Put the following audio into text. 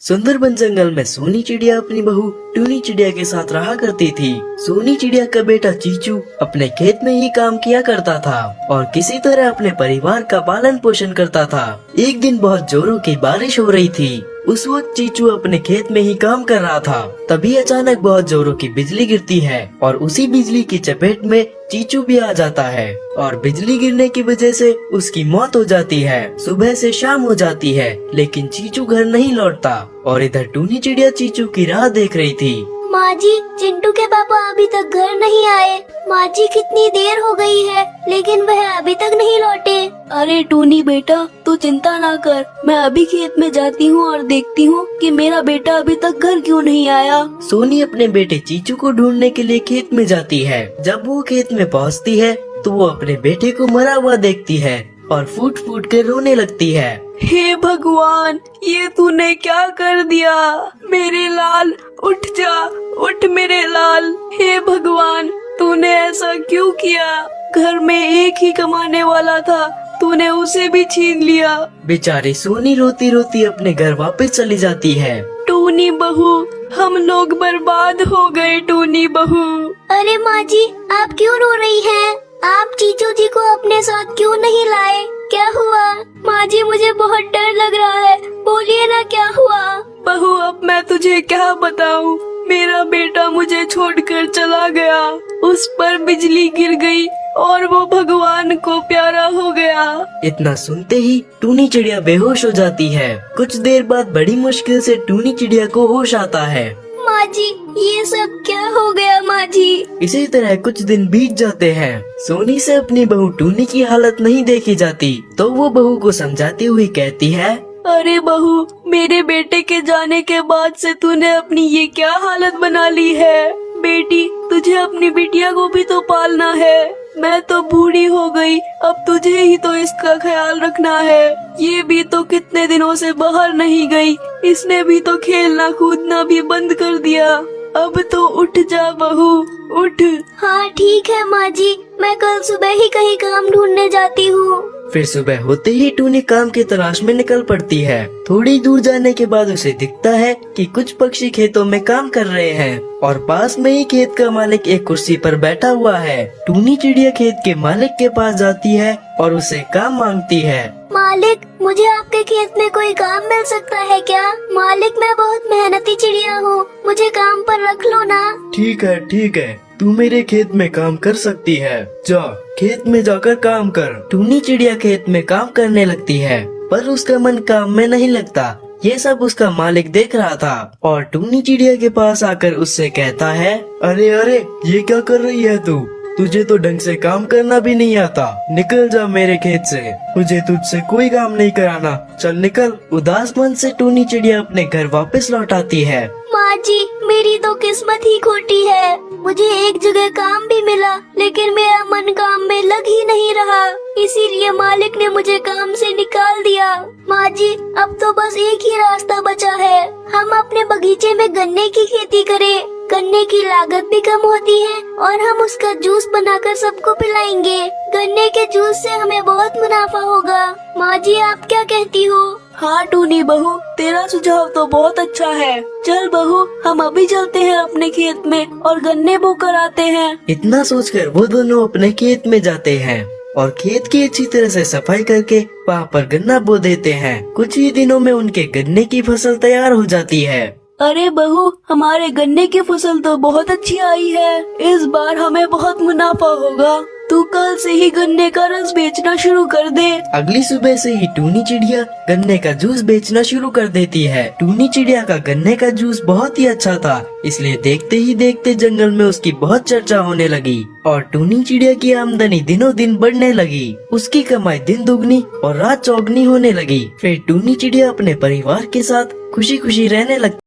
सुंदरबन जंगल में सोनी चिड़िया अपनी बहू टूनी चिड़िया के साथ रहा करती थी। सोनी चिड़िया का बेटा चीचू अपने खेत में ही काम किया करता था और किसी तरह अपने परिवार का पालन पोषण करता था। एक दिन बहुत जोरों की बारिश हो रही थी। उस वक्त चीचू अपने खेत में ही काम कर रहा था। तभी अचानक बहुत जोरों की बिजली गिरती है और उसी बिजली की चपेट में चीचू भी आ जाता है और बिजली गिरने की वजह से उसकी मौत हो जाती है। सुबह से शाम हो जाती है लेकिन चीचू घर नहीं लौटता और इधर टूनी चिड़िया चीचू की राह देख रही थी। माँ जी, चिंटू के पापा अभी तक घर नहीं आए। माँ जी, कितनी देर हो गई है लेकिन वह अभी तक नहीं लौटे। अरे टूनी बेटा, तू चिंता ना कर, मैं अभी खेत में जाती हूँ और देखती हूँ कि मेरा बेटा अभी तक घर क्यों नहीं आया। सोनी अपने बेटे चीचू को ढूंढने के लिए खेत में जाती है। जब वो खेत में पहुँचती है तो वो अपने बेटे को मरा हुआ देखती है और फूट फूट कर रोने लगती है। हे भगवान, ये तूने क्या कर दिया? मेरे लाल, उठ जा, उठ मेरे लाल। हे भगवान, तूने ऐसा क्यों किया? घर में एक ही कमाने वाला था, तूने उसे भी छीन लिया। बेचारी सोनी रोती रोती अपने घर वापस चली जाती है। टूनी बहू, हम लोग बर्बाद हो गए। टूनी बहू। अरे माँ जी, आप क्यों रो रही हैं? आप चीचू जी को अपने साथ क्यों नहीं लाए? क्या हुआ? माँ जी, मुझे बहुत डर लग रहा है, बोलिए ना क्या हुआ? बहू, अब मैं तुझे क्या बताऊं? मेरा बेटा मुझे छोड़कर चला गया, उस पर बिजली गिर गई और वो भगवान को प्यारा हो गया। इतना सुनते ही टूनी चिड़िया बेहोश हो जाती है। कुछ देर बाद बड़ी मुश्किल से टूनी चिड़िया को होश आता है। माँ जी, ये सब क्या हो गया माँ जी? इसी तरह कुछ दिन बीत जाते हैं। सोनी से अपनी बहू टूनी की हालत नहीं देखी जाती तो वो बहू को समझाती हुई कहती है, अरे बहू, मेरे बेटे के जाने के बाद से तूने अपनी ये क्या हालत बना ली है? बेटी, तुझे अपनी बिटिया को भी तो पालना है। मैं तो बूढ़ी हो गई, अब तुझे ही तो इसका ख्याल रखना है। ये भी तो कितने दिनों से बाहर नहीं गई, इसने भी तो खेलना कूदना भी बंद कर दिया। अब तो उठ जा बहू, उठ। हाँ ठीक है माँ जी, मैं कल सुबह ही कहीं काम ढूंढने जाती हूँ। फिर सुबह होते ही टूनी काम की तलाश में निकल पड़ती है। थोड़ी दूर जाने के बाद उसे दिखता है कि कुछ पक्षी खेतों में काम कर रहे हैं और पास में ही खेत का मालिक एक कुर्सी पर बैठा हुआ है। टूनी चिड़िया खेत के मालिक के पास जाती है और उसे काम मांगती है। मालिक, मुझे आपके खेत में कोई काम मिल सकता है क्या? मालिक, मैं बहुत मेहनती चिड़िया हूँ, मुझे काम पर रख लो ना। ठीक है, तू मेरे खेत में काम कर सकती है। जा, खेत में जाकर काम कर। टूनी चिड़िया खेत में काम करने लगती है पर उसका मन काम में नहीं लगता। ये सब उसका मालिक देख रहा था और टूनी चिड़िया के पास आकर उससे कहता है, अरे ये क्या कर रही है तू? तुझे तो ढंग से काम करना भी नहीं आता। निकल जा मेरे खेत से, मुझे तुझसे कोई काम नहीं कराना। चल निकल। उदास मन से टूनी चिड़िया अपने घर वापस लौट आती है। माँ जी, मेरी तो किस्मत ही खोटी है। मुझे एक जगह काम भी मिला लेकिन मेरा मन काम में लग ही नहीं रहा, इसीलिए मालिक ने मुझे काम से निकाल दिया। माँ जी, अब तो बस एक ही रास्ता बचा है, हम अपने बगीचे में गन्ने की खेती करें। गन्ने की लागत भी कम होती है और हम उसका जूस बनाकर सबको पिलाएंगे। गन्ने के जूस से हमें बहुत मुनाफा होगा। माँ जी, आप क्या कहती हो? हाँ टूनी बहू, तेरा सुझाव तो बहुत अच्छा है। चल बहू, हम अभी चलते हैं अपने खेत में और गन्ने बो कर आते हैं। इतना सोचकर वो दोनों अपने खेत में जाते हैं और खेत की अच्छी तरह से सफाई करके वहाँ पर गन्ना बो देते हैं। कुछ ही दिनों में उनके गन्ने की फसल तैयार हो जाती है। अरे बहू, हमारे गन्ने की फसल तो बहुत अच्छी आई है, इस बार हमें बहुत मुनाफा होगा। तू कल से ही गन्ने का रस बेचना शुरू कर दे। अगली सुबह से ही टूनी चिड़िया गन्ने का जूस बेचना शुरू कर देती है। टूनी चिड़िया का गन्ने का जूस बहुत ही अच्छा था, इसलिए देखते ही देखते जंगल में उसकी बहुत चर्चा होने लगी और टूनी चिड़िया की आमदनी दिनों दिन बढ़ने लगी। उसकी कमाई दिन दुगनी और रात चौगनी होने लगी। फिर टूनी चिड़िया अपने परिवार के साथ खुशी खुशी रहने लगी।